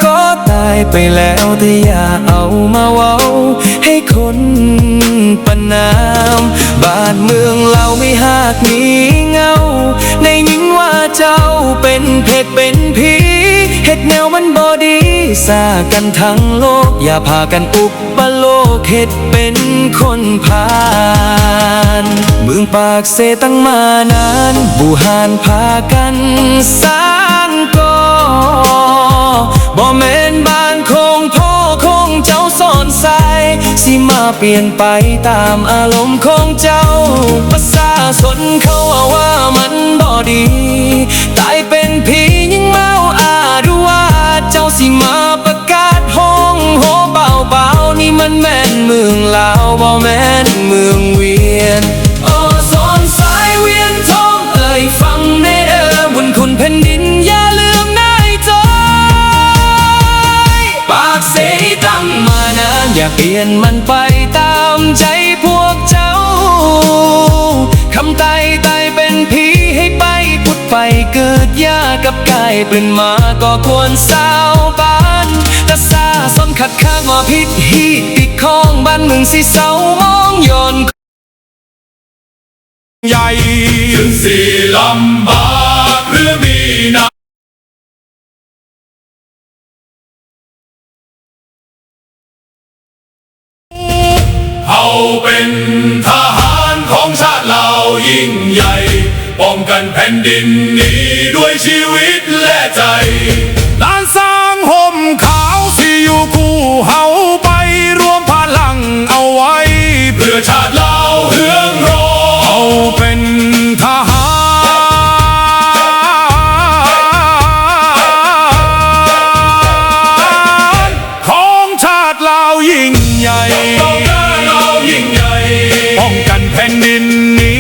ก็ตายไปแล้วแต่อย่าเอามาเว้าให้คนประนามบ้านเมืองเราไม่หากมีเงาในยินว่าเจ้าเป็นเพชรเป็นผีเฮ็ดแนวมันบอดีซากันทั้งโลกอย่าพากันอุปโลกเฮ็ดเป็นคนพาลเมืองปากเสตั้งมานานบูหานพากันสร้างก่อบ่แม่นบ้านคงพ่อคงเจ้าสอนใส่สิมาเปลี่ยนไปตามอารมณ์ของเจ้าภาษาสนเขาว่ามันบ่ดีตายเป็นผียิ่งเมาดูว่าเจ้าสิมาประกาศห้องโหเบาๆนี่มันแม่นเมืองลาวบ่แม่นเมืองเวียนโอ้สอนสายเวียนทองฟังในบุญคุณแผ่นดินอย่าลืมนายจอยปากเสตั้งมานานอย่าเปลี่ยนมันไปตามใจพวกเจ้าคำตายเป็นผีให้ไปพุดไฟเกิดยากับกายเป็นมาก็ควรสาวบ้านแต่ซาสนขัดข้างว่าพิษฮีติดข้องบ้านมึงสิเศร้ามองย้อนใหญ่ถึงสี่ลำบากหรือมีน้ำเขาเป็นทหารของชาติเรายิ่งใหญ่ป้องกันแผ่นดินนี้ด้วยชีวิตและใจล้านสร้างห่มขาวสิอยู่คู่เฮาไปรวมพลังเอาไว้เพื่อชาติเราเฮืองรอเขาเป็นทหารของชาติเรายิ่งใหญ่ป้องกันแผ่นดินนี้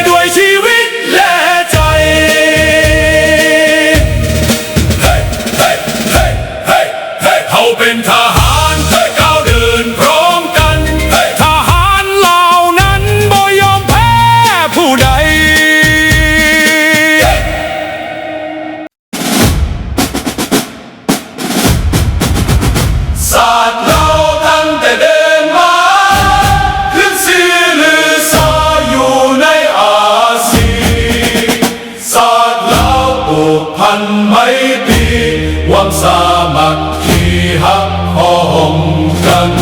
ด้วยชีวิตและใจเขาเป็นทหารก้าวเดินพร้อมกันทหารเหล่านั้นบ่ยอมแพ้ผู้ใดศาสตร์เราตั้งแต่เดินมาขึ้นสีลือซาอยู่ในอาซีศาสตร์เราผูกพันไมตรีหวังสามัคคีหักห้องกัน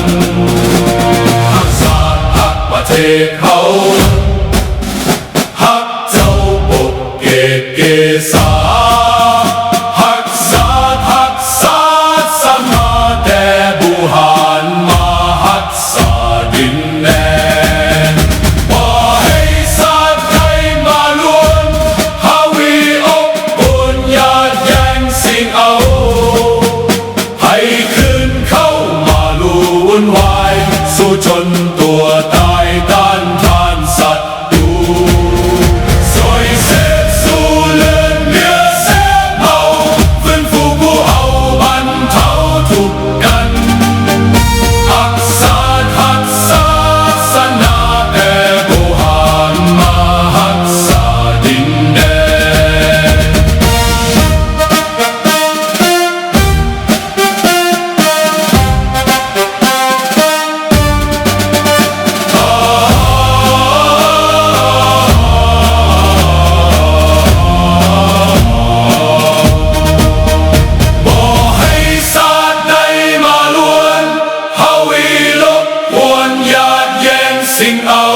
หักศาสตร์หักประเทศเขาหักเจ้าปกเกตเกษาหักศาสตร์หักศาสตร์สมาแต่บูหานมาหักษาดินแดนบ่ให้ศาสตร์ใครมาล้วนฮาวีอบอุ่นอย่าแย่งสิ่งเอาให้คืนเข้ามาลู่วุ่นวายสู้จนตัวตายต้านทานศัตรูสวยเสพสู้เลือดเนื้อเสียเมาฟื้นฟูผู้เอาบรรเทาทุกข์กันหักศาสตร์หักศาสนาแต่โบหารมาหักษาดินแดนบ่ให้ศาสตร์ใดมาล้วนฮาวีลบกวนหยาดแย่งสิ่งเอา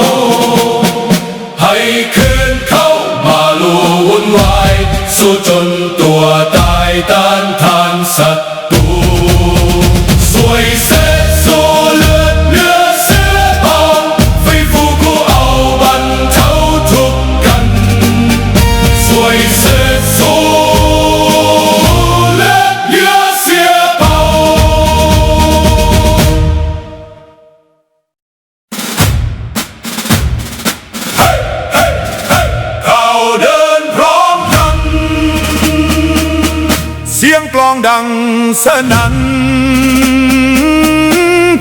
ให้คืนเข้ามาลู่วุ่นวายสู้จนตัวตายต้านทานศัตรูสวยเสพสู้เลือดเนื้อเสือเผาไฟฟูคู่เอาบรรเทาทุกข์กันสวยเสพสู้เลือดเนื้อเสือเผาเราเดินพร้อมกันเสียงกลองดังสนั่น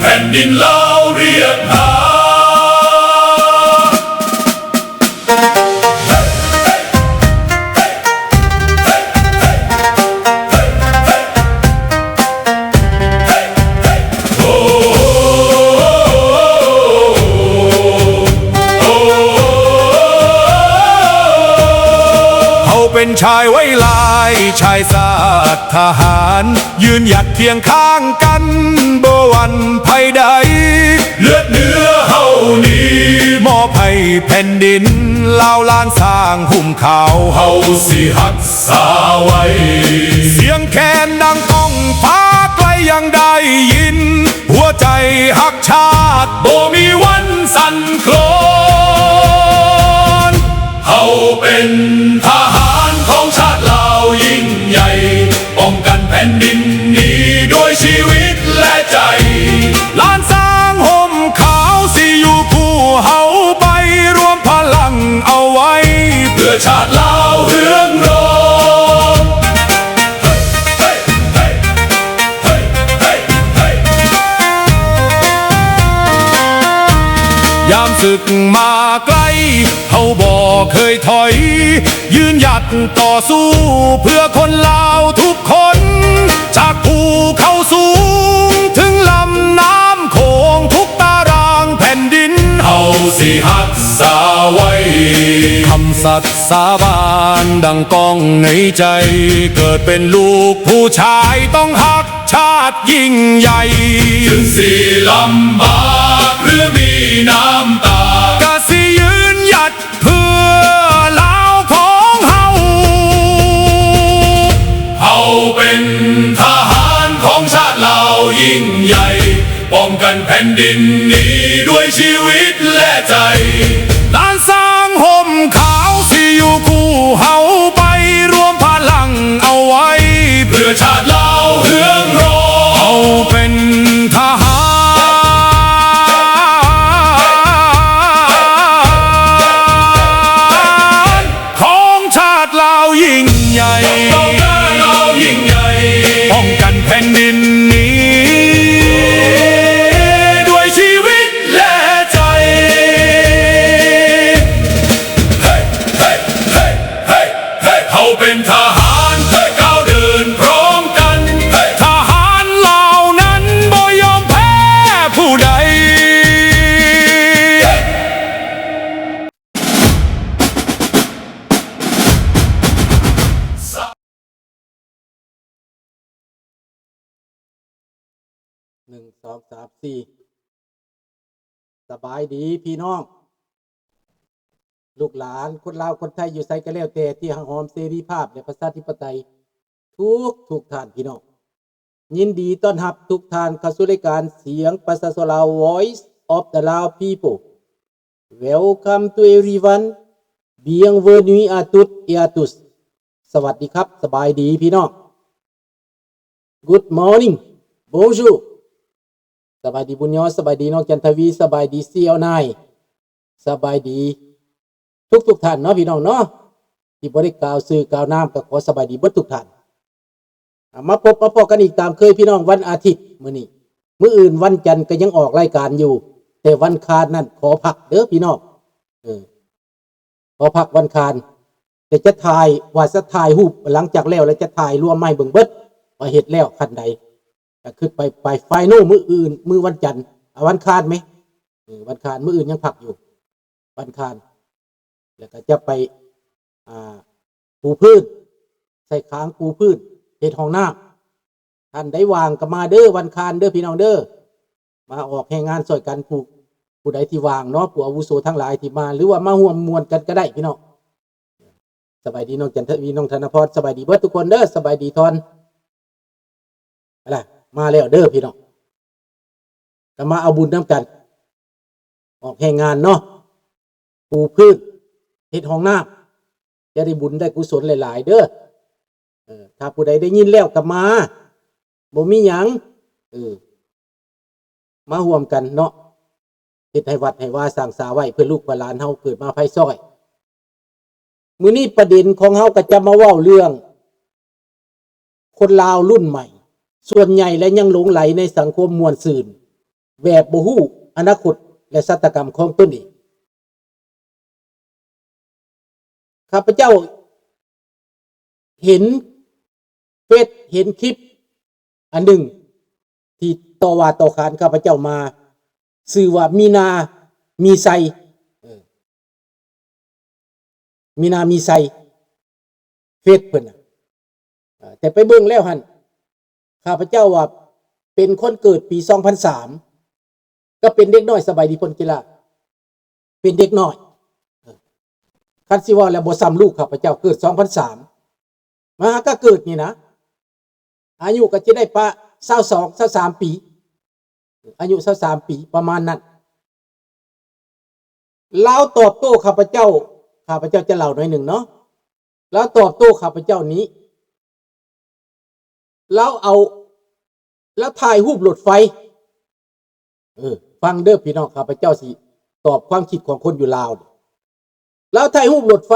แผ่นดินเราเรียกหา ชายไว้ลายชายศาสตร์ทหาร ยืนหยัดเคียงข้างกันบ่หวันภัยใด เลือดเนื้อเฮานี้ มอบให้แผ่นดินลาวล้านสร้างหุ่มขาว เฮาสิหักษาไว้ เสียงแคนดังก้องฟ้าไกลยังได้ยิน หัวใจหักชาติ บ่มีวันสั่นโคลนเฮาเป็นทหารของชาติลาวยิ่งใหญ่ ป้องกันแผ่นดินนี้ด้วยชีวิตและใจ ล้านสร้างห่มขาวสิอยู่คู่เฮาไปรวมพลังเอาไว้ เพื่อชาติลาวเรืองรองเฮ้ยเฮ้ยเฮ้ยเฮ้ยเฮ้ย ยามศึกมาไกลเฮาบ่เคยถอย ยืนหยัดต่อสู้เพื่อคนลาวทุกคน จากภูเขาสูงถึงลำน้ำโขงทุกตารางแผ่นดิน เฮาสิหักษาไว้ คำสัตย์สาบานดังก้องในใจ เกิดเป็นลูกผู้ชายต้องหักชาติยิ่งใหญ่ ถึงสิลำบากหรือมีน้ำตา กะสิยืนหยัดเพื่อลาวของเฮา เฮาเป็นทหารของชาติลาวยิ่งใหญ่ ป้องกันแผ่นดินนี้ด้วยชีวิตและใจ ล้านสร้างห่มขาวสิอยู่คู่เฮาไปรวมพลังเอาไว้ เพื่อชาติลาวเรืองรอ เฮางเป็นทหารของชาติลาวยิ่งใหญ่ ต้องการลาวยิ่งใหญ่ ป้องกันแผ่นดินนี้ ด้วยชีวิตและใจ เฮ้ยเฮ้ยเฮ้ยเฮ้ยเฮ้ยเฮาเป็นทหารเฮ้ยก้าวเดินพร้อมกันเฮ้ย ทหารเหล่านั้นบ่ยอมแพ้ผู้ใด 1 2 3 4สบายดีพี่น้อง ลูกหลานคนลาวคนไทยอยู่ไสก็แล้วแต่ที่หักหอมเสรีภาพและประชาธิปไตยทุกท่านพี่น้อง ยินดีต้อนรับทุกท่านเข้าสู่รายการเสียงประชาชนลาว Voice of the Lao People Welcome to everyone Bienvenue à toutes et à tous สวัสดีครับสบายดีพี่น้อง Good morning Bonjour สบายดีบุญยอดสบายดีน้องจันทวีสบายดีเซียวนายสบายดีทุกท่านเนาะพี่น้องเนาะที่บริกล่าวสื่อกล่าวน้ำก็ขอสบายดีเบิดทุกท่านมาพบมาพอกันอีกตามเคยพี่น้องวันอาทิตย์มื้อนี้มื้ออื่นวันจันทร์ก็ยังออกรายการอยู่ แต่วันคารนั่นขอพักเด้อพี่น้องขอพักวันคารแต่จะถ่ายว่าจะถ่ายรูปหลังจากแล้วแล้วจะถ่ายรวมไม่เบิ่งเบิดว่าเฮ็ดแล้วคันใดก็คือไปไฟโน่มื้ออื่นมื้อวันจันทร์วันคารไหมวันคารมื้ออื่นยังพักอยู่วันคารแล้วก็จะไปปูพื้นใส่ค้างปูพื้นเฮ็ดห้องน้ำท่านได้วางก็มาเด้อวันคารเด้อพี่น้องเด้อมาออกแรงงานช่วยกันผู้ใดที่วางเนาะผู้อาวุโสทั้งหลายที่มาหรือว่ามาร่วมมวลกันก็ได้พี่น้องสบายดีน้องจันทวีน้องธนพรสบายดีเบิดทุกคนเด้อสบายดีทอนอะไรมาแล้วเด้อพี่น้องก็มาเอาบุญน้ำกันออกแรงงานเนาะปูพื้นเฮ็ดห้องน้ำจะได้บุญได้กุศลหลายๆเด้อถ้าผู้ใดได้ยินแล้วก็มาบ่มีหยังมาร่วมกันเนาะเฮ็ดให้วัดให้ว่าสร้างสาไว้เพื่อลูกเพื่อหลานเฮาเกิดมาไผซ้อยมื้อนี้ประเด็นของเฮาก็จะมาเว้าเรื่องคนลาวรุ่นใหม่ส่วนใหญ่และยังหลงไหลในสังคมมวลซืนแบบบ่ฮู้อนาคตและชะตากรรมของตนเองข้าพเจ้าเห็นเฟซเห็นคลิปอันหนึ่งที่ต่อว่าต่อขานข้าพเจ้ามาชื่อว่ามีนามีไซมีนามีไซ เฟซเพิ่นน่ะแต่ไปเบิ่งแล้วหั่นข้าพเจ้าว่าเป็นคนเกิดปี2003ก็เป็นเด็กน้อยสบายดีพลกีฬาเป็นเด็กน้อยคันสิว่าแล้วบ่ซ้ำลูกข้าพเจ้าเกิด2003มาก็เกิดนี่นะอายุก็จะได้ปะ22 23ปีอายุ23ปีประมาณนั้นแล้วตอบโต้ข้าพเจ้าจะเล่าหน่อยหนึ่งเนาะแล้วตอบโต้ข้าพเจ้านี้แล้วถ่ายรูปรถไฟฟังเด้อพี่น้องข้าพเจ้าสิตอบความคิดของคนอยู่ลาวแล้วถ่ายรูปรถไฟ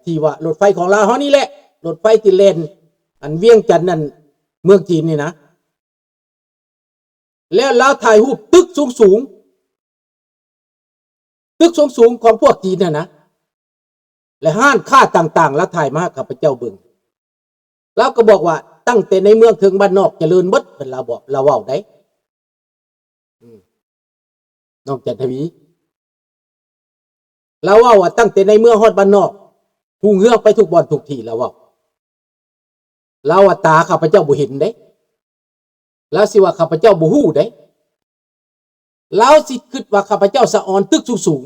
ที่ว่ารถไฟของลาวเฮานี่แหละรถไฟที่แล่นอันเวียงจันทน์นั่นเมืองจีนนี่นะแล้วถ่ายรูปตึกสูงของพวกจีนน่ะนะและห้านค่าต่างๆแล้วถ่ายมาข้าพเจ้าเบิ่งแล้วก็บอกว่าตั้งแต่ในเมืองถึงบ้านนอกเจริญหมดเพิ่นเราบอกเราเว้าได้น้องจันทวีเราเว้าว่าตั้งแต่ในเมืองฮอดบ้านนอกฮู้เฮือกไปทุกบ่อนทุกที่แล้วเว้าเราว่าตาข้าพเจ้าบ่เห็นเด้แล้วสิว่าข้าพเจ้าบ่ฮู้เด้แล้วสิคิดว่าข้าพเจ้าสะออนตึกสูง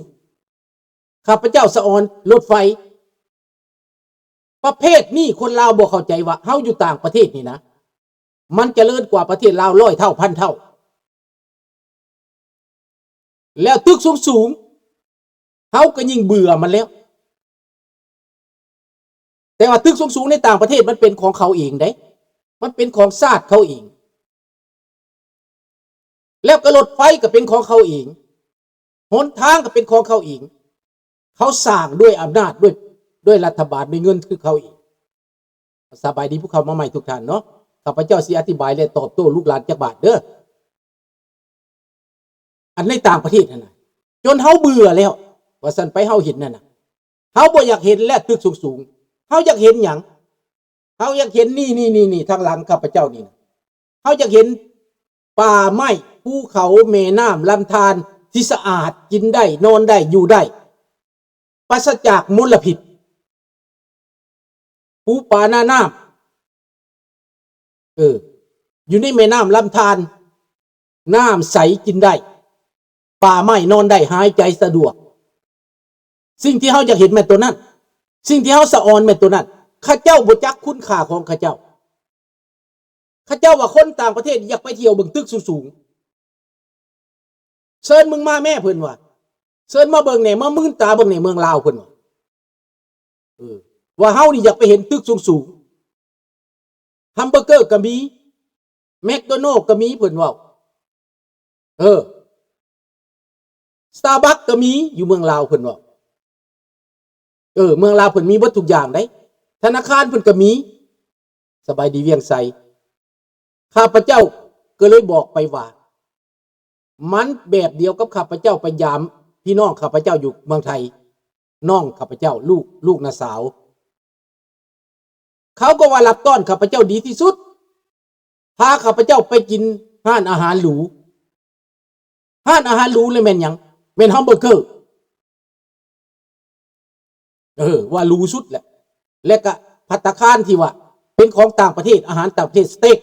ๆข้าพเจ้าสะออนรถไฟประเภทนี้คนลาวบ่เข้าใจว่าเฮาอยู่ต่างประเทศนี่นะมันเจริญกว่าประเทศลาว100 เท่าพันเท่าแล้วตึกสูงๆเฮาก็ยิ่งเบื่อมันแล้วแต่ว่าตึกสูงๆในต่างประเทศมันเป็นของเขาเองได้มันเป็นของชาติเขาเองแล้วก็รถไฟก็เป็นของเขาเองหนทางก็เป็นของเขาเองเขาสร้างด้วยอำนาจด้วยรัฐบาลด้วยเงินคือเขาเองสบายดีพวกเขามาใหม่ทุกท่านเนาะข้าพเจ้าสิอธิบายและตอบโต้ลูกหลานจักบาทเด้ออันในต่างประเทศนั่นน่ะจนเฮาเบื่อแล้วว่าซั่นไปเฮาเห็นนั่นน่ะเฮาบ่อยากเห็นแล้วตึกสูงๆเฮาอยากเห็นหยังเฮาอยากเห็นนี่ทางหลังข้าพเจ้านี่นะเฮาอยากเห็นป่าไม้ภูเขาแม่น้ำลำธารที่สะอาดกินได้นอนได้อยู่ได้ปราศจากมลพิษภูป่าหน้าน้ำอยู่ในแม่น้ำลำธารน้ำใสกินได้ป่าไม้นอนได้หายใจสะดวกสิ่งที่เฮาอยากเห็นแม่ตัวนั้นสิ่งที่เฮาสะออนแม่ตัวนั้นข้าเจ้าบ่จักคุณค่าของข้าเจ้าว่าคนต่างประเทศอยากไปเที่ยวเบิ่งตึกสูงๆเชิญมึงมาแม่เพิ่นว่าเชิญมาเบิ่งแหน่มามื่นตาเบิ่งแหน่เมืองลาวเพิ่นว่าเฮานี่อยากไปเห็นตึกสูงๆฮัมเบอร์เกอร์ก็มีแมคโดนัลด์ก็มีเพิ่นว่าสตาร์บัคก็มีอยู่เมืองลาวเพิ่นว่าเมืองลาวเพิ่นมีเบิดทุกอย่างได้ธนาคารเพิ่นก็มีสบายดีเวียงไสข้าพเจ้าก็เลยบอกไปว่ามันแบบเดียวกับข้าพเจ้าไปยามพี่น้องข้าพเจ้าอยู่เมืองไทยน้องข้าพเจ้าลูกน้าสาวเขาก็ว่ารับต้อนข้าพเจ้าดีที่สุดพาข้าพเจ้าไปกินร้านอาหารหรูเลยแม่นหยังแม่นแฮมเบอร์เกอร์ว่าหรูสุดแหละและก็ภัตตาคารที่ว่าเป็นของต่างประเทศอาหารต่างประเทศสเต็ก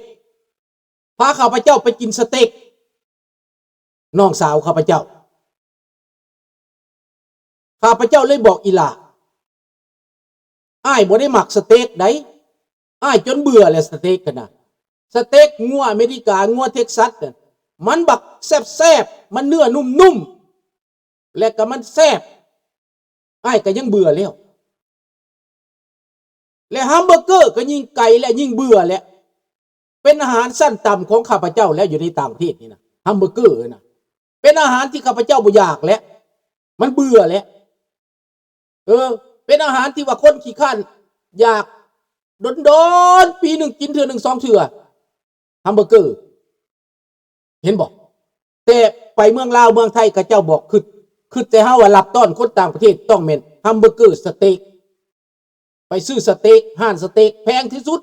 พาข้าพเจ้าไปกินสเต็กน้องสาวข้าพเจ้าเลยบอกอีหล่าอ้ายบ่ได้มักสเต็กได้อ้ายจนเบื่อแล้วสเต็กกันนะสเต็กงัวอเมริกางัวเท็กซัสน่ะมันบักแซ่บมันเนื้อนุ่มๆและก็มันแซ่บอ้ายก็ยังเบื่อแล้วและแฮมเบอร์เกอร์ก็ยิ่งไกลและยิ่งเบื่อแล้วเป็นอาหารสั้นต่ำของข้าพเจ้าแล้วอยู่ในต่างประเทศนี่นะแฮมเบอร์เกอร์นะเป็นอาหารที่ข้าพเจ้าบ่อยากแล้วมันเบื่อแล้วเป็นอาหารที่ว่าคนขี้ข้านอยากโดนปีหนึ่งกินเทื่อหนึ่ง2 เทื่อแฮมเบอร์เกอร์เห็นบอกแต่ไปเมืองลาวเมืองไทยข้าเจ้าบอกคือแต่เฮาว่ารับต้อนคนต่างประเทศต้องแม่นแฮมเบอร์เกอร์สเต็กไปซื้อสเต็กห้านสเต็กแพงที่สุด